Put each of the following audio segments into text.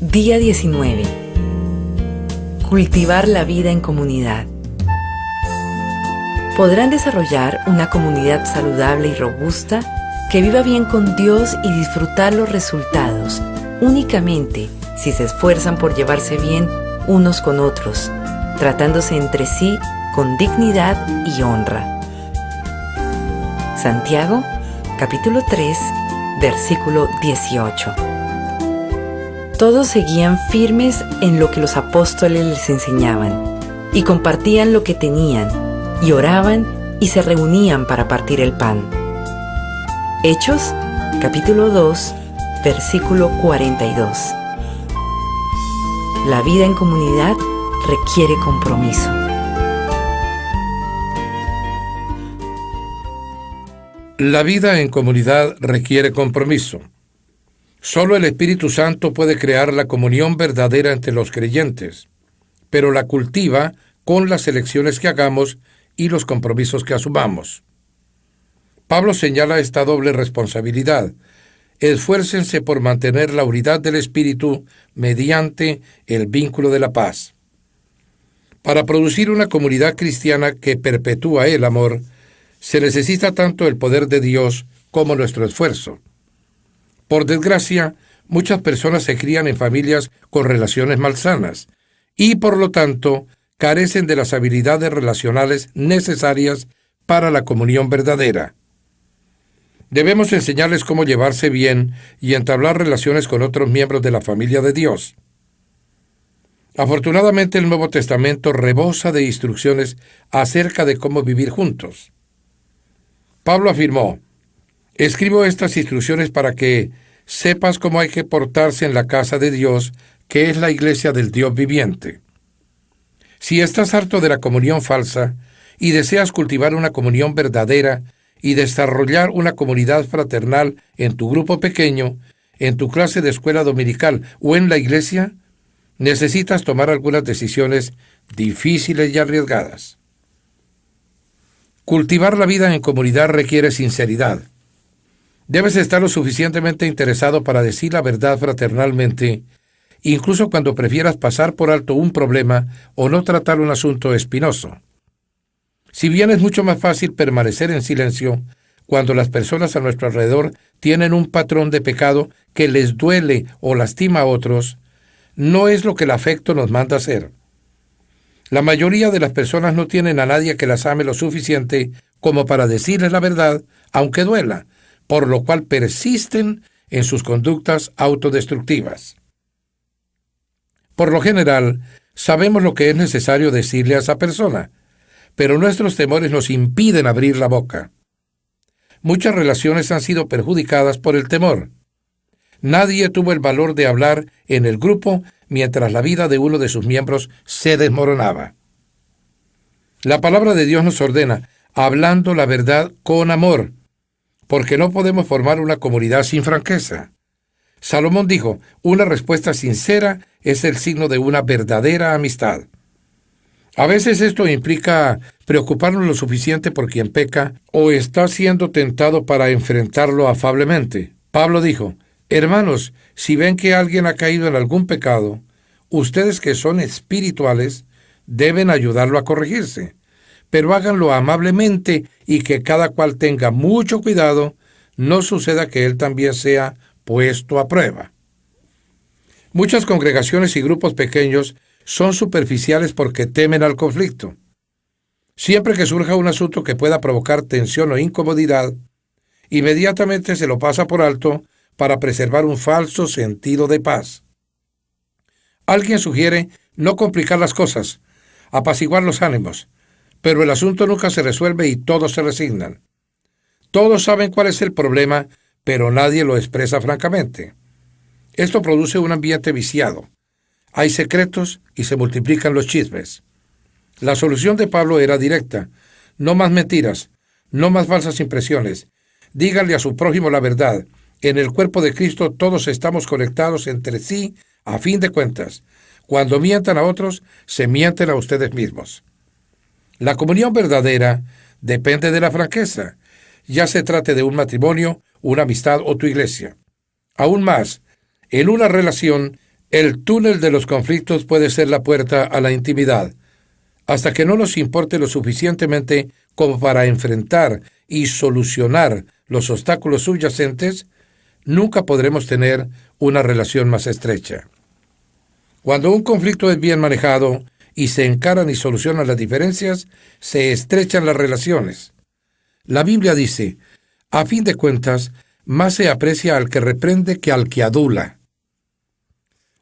Día 19. Cultivar la vida en comunidad. Podrán desarrollar una comunidad saludable y robusta que viva bien con Dios y disfrutar los resultados únicamente si se esfuerzan por llevarse bien unos con otros, tratándose entre sí con dignidad y honra. Santiago, capítulo 3, versículo 18. Todos seguían firmes en lo que los apóstoles les enseñaban, y compartían lo que tenían, y oraban y se reunían para partir el pan. Hechos, capítulo 2, versículo 42. La vida en comunidad requiere compromiso. La vida en comunidad requiere compromiso. Solo el Espíritu Santo puede crear la comunión verdadera entre los creyentes, pero la cultiva con las elecciones que hagamos y los compromisos que asumamos. Pablo señala esta doble responsabilidad. Esfuércense por mantener la unidad del Espíritu mediante el vínculo de la paz. Para producir una comunidad cristiana que perpetúa el amor, se necesita tanto el poder de Dios como nuestro esfuerzo. Por desgracia, muchas personas se crían en familias con relaciones malsanas y, por lo tanto, carecen de las habilidades relacionales necesarias para la comunión verdadera. Debemos enseñarles cómo llevarse bien y entablar relaciones con otros miembros de la familia de Dios. Afortunadamente, el Nuevo Testamento rebosa de instrucciones acerca de cómo vivir juntos. Pablo afirmó: escribo estas instrucciones para que sepas cómo hay que portarse en la casa de Dios, que es la iglesia del Dios viviente. Si estás harto de la comunión falsa y deseas cultivar una comunión verdadera y desarrollar una comunidad fraternal en tu grupo pequeño, en tu clase de escuela dominical o en la iglesia, necesitas tomar algunas decisiones difíciles y arriesgadas. Cultivar la vida en comunidad requiere sinceridad. Debes estar lo suficientemente interesado para decir la verdad fraternalmente, incluso cuando prefieras pasar por alto un problema o no tratar un asunto espinoso. Si bien es mucho más fácil permanecer en silencio cuando las personas a nuestro alrededor tienen un patrón de pecado que les duele o lastima a otros, no es lo que el afecto nos manda hacer. La mayoría de las personas no tienen a nadie que las ame lo suficiente como para decirles la verdad, aunque duela, por lo cual persisten en sus conductas autodestructivas. Por lo general, sabemos lo que es necesario decirle a esa persona, pero nuestros temores nos impiden abrir la boca. Muchas relaciones han sido perjudicadas por el temor. Nadie tuvo el valor de hablar en el grupo mientras la vida de uno de sus miembros se desmoronaba. La palabra de Dios nos ordena, hablando la verdad con amor, porque no podemos formar una comunidad sin franqueza. Salomón dijo, una respuesta sincera es el signo de una verdadera amistad. A veces esto implica preocuparnos lo suficiente por quien peca o está siendo tentado para enfrentarlo afablemente. Pablo dijo, hermanos, si ven que alguien ha caído en algún pecado, ustedes que son espirituales deben ayudarlo a corregirse, pero háganlo amablemente y que cada cual tenga mucho cuidado, no suceda que él también sea puesto a prueba. Muchas congregaciones y grupos pequeños son superficiales porque temen al conflicto. Siempre que surja un asunto que pueda provocar tensión o incomodidad, inmediatamente se lo pasa por alto para preservar un falso sentido de paz. Alguien sugiere no complicar las cosas, apaciguar los ánimos, pero el asunto nunca se resuelve y todos se resignan. Todos saben cuál es el problema, pero nadie lo expresa francamente. Esto produce un ambiente viciado. Hay secretos y se multiplican los chismes. La solución de Pablo era directa. No más mentiras, no más falsas impresiones. Díganle a su prójimo la verdad. En el cuerpo de Cristo todos estamos conectados entre sí a fin de cuentas. Cuando mientan a otros, se mienten a ustedes mismos. La comunión verdadera depende de la franqueza, ya se trate de un matrimonio, una amistad o tu iglesia. Aún más, en una relación El túnel de los conflictos puede ser la puerta a la intimidad. Hasta que no nos importe lo suficientemente como para enfrentar y solucionar los obstáculos subyacentes, nunca podremos tener una relación más estrecha. Cuando un conflicto es bien manejado y se encaran y solucionan las diferencias, se estrechan las relaciones. La Biblia dice, a fin de cuentas, más se aprecia al que reprende que al que adula.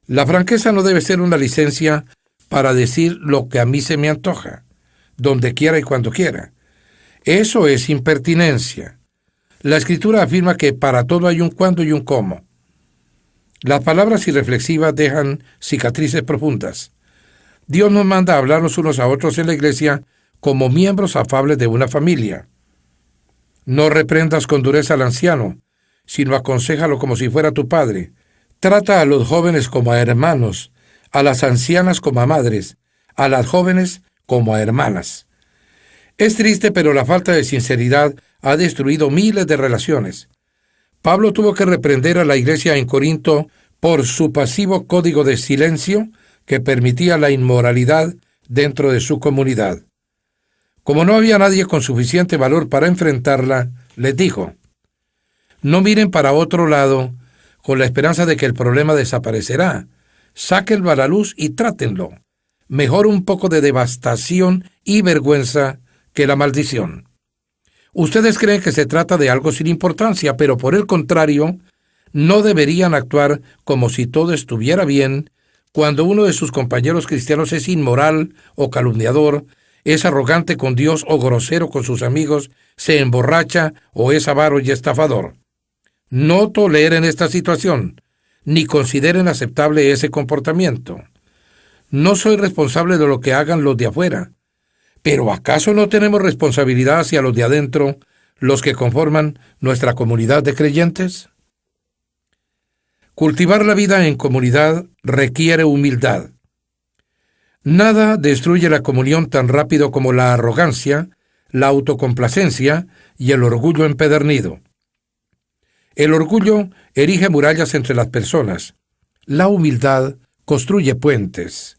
La franqueza no debe ser una licencia para decir lo que a mí se me antoja, donde quiera y cuando quiera. Eso es impertinencia. La Escritura afirma que para todo hay un cuándo y un cómo. Las palabras irreflexivas dejan cicatrices profundas. Dios nos manda a hablarnos unos a otros en la iglesia como miembros afables de una familia. No reprendas con dureza al anciano, sino aconséjalo como si fuera tu padre. Trata a los jóvenes como a hermanos, a las ancianas como a madres, a las jóvenes como a hermanas. Es triste, pero la falta de sinceridad ha destruido miles de relaciones. Pablo tuvo que reprender a la iglesia en Corinto por su pasivo código de silencio que permitía la inmoralidad dentro de su comunidad. Como no había nadie con suficiente valor para enfrentarla, les dijo, no miren para otro lado con la esperanza de que el problema desaparecerá. Sáquenlo a la luz y trátenlo. Mejor un poco de devastación y vergüenza que la maldición. Ustedes creen que se trata de algo sin importancia, pero por el contrario, no deberían actuar como si todo estuviera bien cuando uno de sus compañeros cristianos es inmoral o calumniador, es arrogante con Dios o grosero con sus amigos, se emborracha o es avaro y estafador. No toleren esta situación, ni consideren aceptable ese comportamiento. No soy responsable de lo que hagan los de afuera, pero ¿acaso no tenemos responsabilidad hacia los de adentro, los que conforman nuestra comunidad de creyentes? Cultivar la vida en comunidad requiere humildad. Nada destruye la comunión tan rápido como la arrogancia, la autocomplacencia y el orgullo empedernido. El orgullo erige murallas entre las personas. La humildad construye puentes.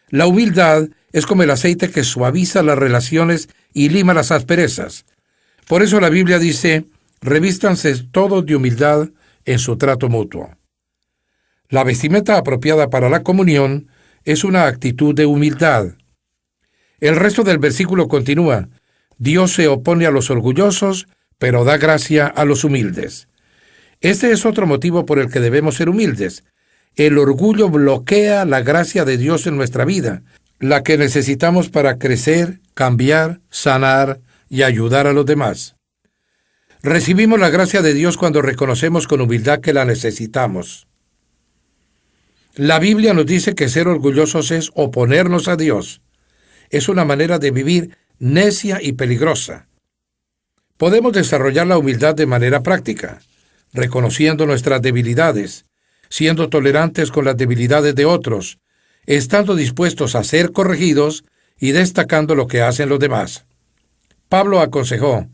La humildad es como el aceite que suaviza las relaciones y lima las asperezas. Por eso la Biblia dice, revístanse todos de humildad en su trato mutuo. La vestimenta apropiada para la comunión es una actitud de humildad. El resto del versículo continúa, Dios se opone a los orgullosos, pero da gracia a los humildes. Este es otro motivo por el que debemos ser humildes. El orgullo bloquea la gracia de Dios en nuestra vida, la que necesitamos para crecer, cambiar, sanar y ayudar a los demás. Recibimos la gracia de Dios cuando reconocemos con humildad que la necesitamos. La Biblia nos dice que ser orgullosos es oponernos a Dios. Es una manera de vivir necia y peligrosa. Podemos desarrollar la humildad de manera práctica, reconociendo nuestras debilidades, siendo tolerantes con las debilidades de otros, estando dispuestos a ser corregidos y destacando lo que hacen los demás. Pablo aconsejó,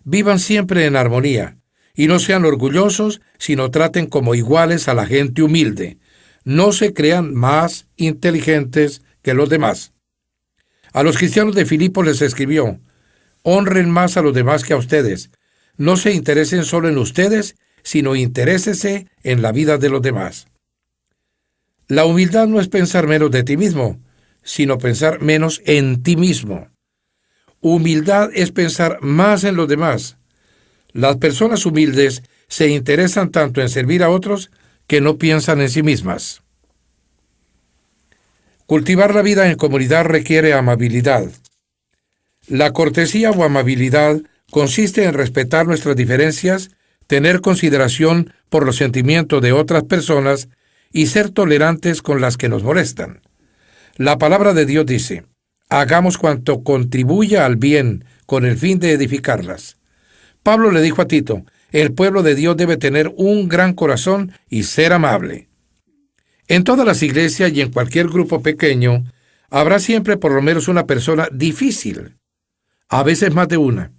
vivan siempre en armonía, y no sean orgullosos, sino traten como iguales a la gente humilde. No se crean más inteligentes que los demás. A los cristianos de Filipos les escribió, honren más a los demás que a ustedes. No se interesen solo en ustedes, sino interésese en la vida de los demás. La humildad no es pensar menos de ti mismo, sino pensar menos en ti mismo. Humildad es pensar más en los demás. Las personas humildes se interesan tanto en servir a otros que no piensan en sí mismas. Cultivar la vida en comunidad requiere amabilidad. La cortesía o amabilidad consiste en respetar nuestras diferencias, tener consideración por los sentimientos de otras personas y ser tolerantes con las que nos molestan. La palabra de Dios dice, hagamos cuanto contribuya al bien con el fin de edificarlas. Pablo le dijo a Tito, el pueblo de Dios debe tener un gran corazón y ser amable. En todas las iglesias y en cualquier grupo pequeño, habrá siempre por lo menos una persona difícil, a veces más de una.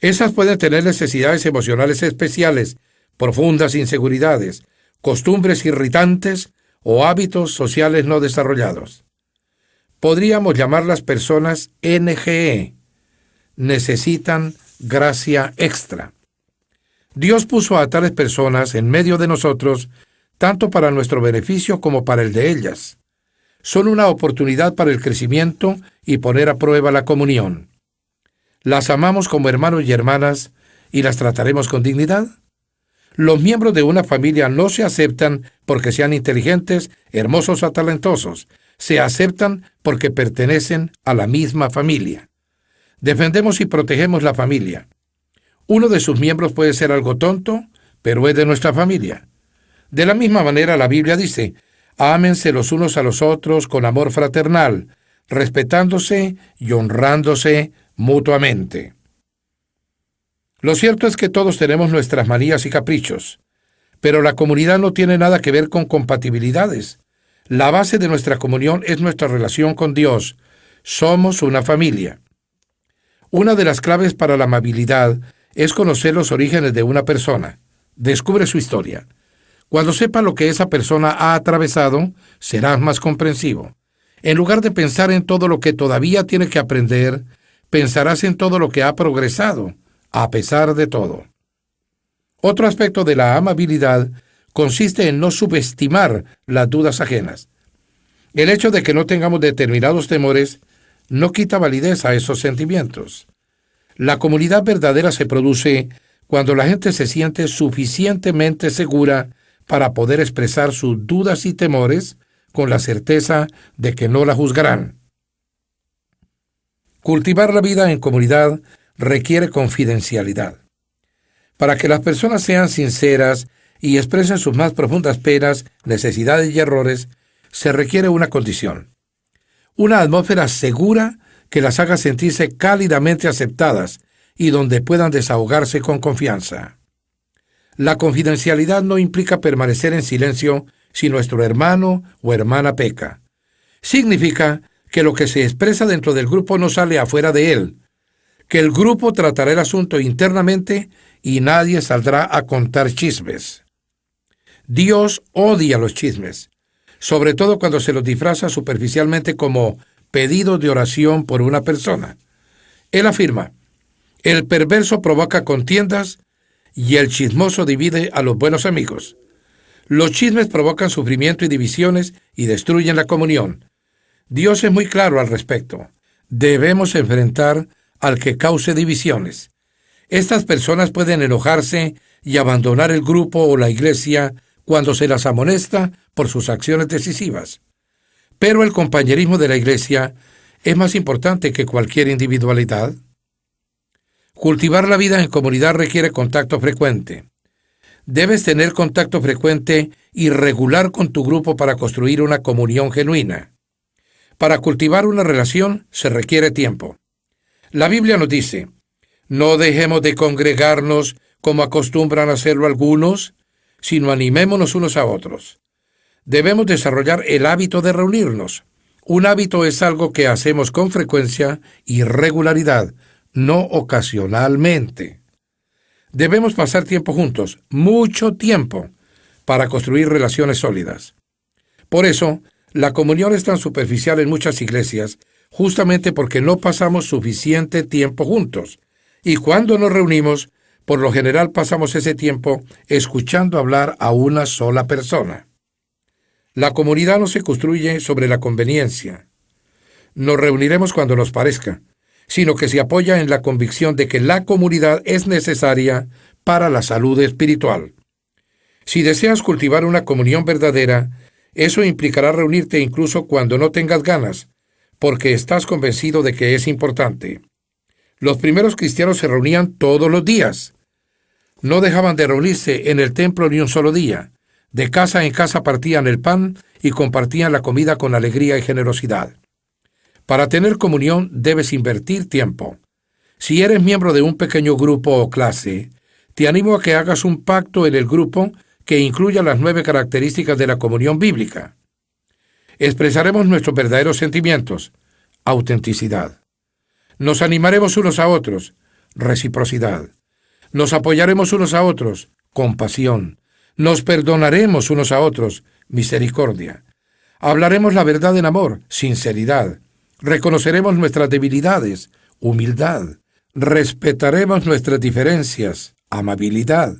Esas pueden tener necesidades emocionales especiales, profundas inseguridades, costumbres irritantes o hábitos sociales no desarrollados. Podríamos llamarlas personas NGE. Necesitan gracia extra. Dios puso a tales personas en medio de nosotros, tanto para nuestro beneficio como para el de ellas. Son una oportunidad para el crecimiento y poner a prueba la comunión. ¿Las amamos como hermanos y hermanas y las trataremos con dignidad? Los miembros de una familia no se aceptan porque sean inteligentes, hermosos o talentosos. Se aceptan porque pertenecen a la misma familia. Defendemos y protegemos la familia. Uno de sus miembros puede ser algo tonto, pero es de nuestra familia. De la misma manera, la Biblia dice: ámense los unos a los otros con amor fraternal, respetándose y honrándose mutuamente. Lo cierto es que todos tenemos nuestras manías y caprichos, pero la comunidad no tiene nada que ver con compatibilidades. La base de nuestra comunión es nuestra relación con Dios. Somos una familia. Una de las claves para la amabilidad es conocer los orígenes de una persona. Descubre su historia. Cuando sepas lo que esa persona ha atravesado, serás más comprensivo. En lugar de pensar en todo lo que todavía tiene que aprender, pensarás en todo lo que ha progresado, a pesar de todo. Otro aspecto de la amabilidad consiste en no subestimar las dudas ajenas. El hecho de que no tengamos determinados temores no quita validez a esos sentimientos. La comunidad verdadera se produce cuando la gente se siente suficientemente segura para poder expresar sus dudas y temores con la certeza de que no la juzgarán. Cultivar la vida en comunidad requiere confidencialidad. Para que las personas sean sinceras y expresen sus más profundas penas, necesidades y errores, se requiere una condición: una atmósfera segura que las haga sentirse cálidamente aceptadas y donde puedan desahogarse con confianza. La confidencialidad no implica permanecer en silencio si nuestro hermano o hermana peca. Significa que lo que se expresa dentro del grupo no sale afuera de él, que el grupo tratará el asunto internamente y nadie saldrá a contar chismes. Dios odia los chismes, sobre todo cuando se los disfraza superficialmente como pedido de oración por una persona. Él afirma: el perverso provoca contiendas y el chismoso divide a los buenos amigos. Los chismes provocan sufrimiento y divisiones y destruyen la comunión. Dios es muy claro al respecto. Debemos enfrentar al que cause divisiones. Estas personas pueden enojarse y abandonar el grupo o la iglesia cuando se las amonesta por sus acciones decisivas. Pero el compañerismo de la iglesia es más importante que cualquier individualidad. Cultivar la vida en comunidad requiere contacto frecuente. Debes tener contacto frecuente y regular con tu grupo para construir una comunión genuina. Para cultivar una relación se requiere tiempo. La Biblia nos dice: no dejemos de congregarnos como acostumbran hacerlo algunos, sino animémonos unos a otros. Debemos desarrollar el hábito de reunirnos. Un hábito es algo que hacemos con frecuencia y regularidad, no ocasionalmente. Debemos pasar tiempo juntos, mucho tiempo, para construir relaciones sólidas. Por eso, la comunión es tan superficial en muchas iglesias, justamente porque no pasamos suficiente tiempo juntos. Y cuando nos reunimos, por lo general pasamos ese tiempo escuchando hablar a una sola persona. La comunidad no se construye sobre la conveniencia. Nos reuniremos cuando nos parezca, sino que se apoya en la convicción de que la comunidad es necesaria para la salud espiritual. Si deseas cultivar una comunión verdadera, eso implicará reunirte incluso cuando no tengas ganas, porque estás convencido de que es importante. Los primeros cristianos se reunían todos los días. No dejaban de reunirse en el templo ni un solo día. De casa en casa partían el pan y compartían la comida con alegría y generosidad. Para tener comunión debes invertir tiempo. Si eres miembro de un pequeño grupo o clase, te animo a que hagas un pacto en el grupo que incluya las 9 características de la comunión bíblica. Expresaremos nuestros verdaderos sentimientos: autenticidad. Nos animaremos unos a otros: reciprocidad. Nos apoyaremos unos a otros: compasión. Nos perdonaremos unos a otros: misericordia. Hablaremos la verdad en amor, sinceridad. Reconoceremos nuestras debilidades, humildad. Respetaremos nuestras diferencias, amabilidad.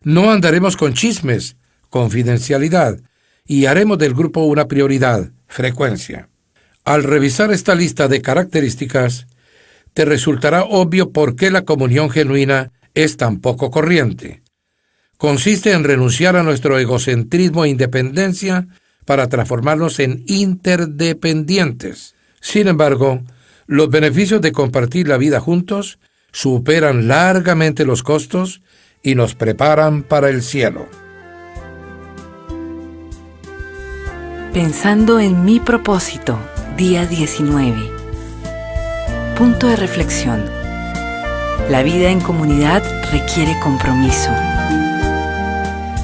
No andaremos con chismes, confidencialidad. Y haremos del grupo una prioridad, frecuencia. Al revisar esta lista de características, te resultará obvio por qué la comunión genuina es tan poco corriente. Consiste en renunciar a nuestro egocentrismo e independencia para transformarnos en interdependientes. Sin embargo, los beneficios de compartir la vida juntos superan largamente los costos y nos preparan para el cielo. Pensando en mi propósito, día 19. Punto de reflexión. La vida en comunidad requiere compromiso.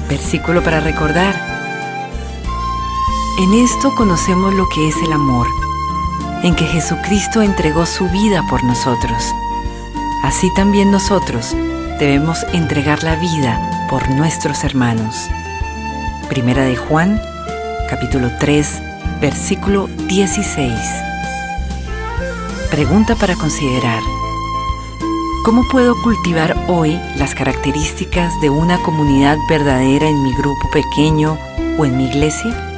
Versículo para recordar. En esto conocemos lo que es el amor, en que Jesucristo entregó su vida por nosotros. Así también nosotros debemos entregar la vida por nuestros hermanos. Primera de Juan, capítulo 3, versículo 16. Pregunta para considerar. ¿Cómo puedo cultivar hoy las características de una comunidad verdadera en mi grupo pequeño o en mi iglesia?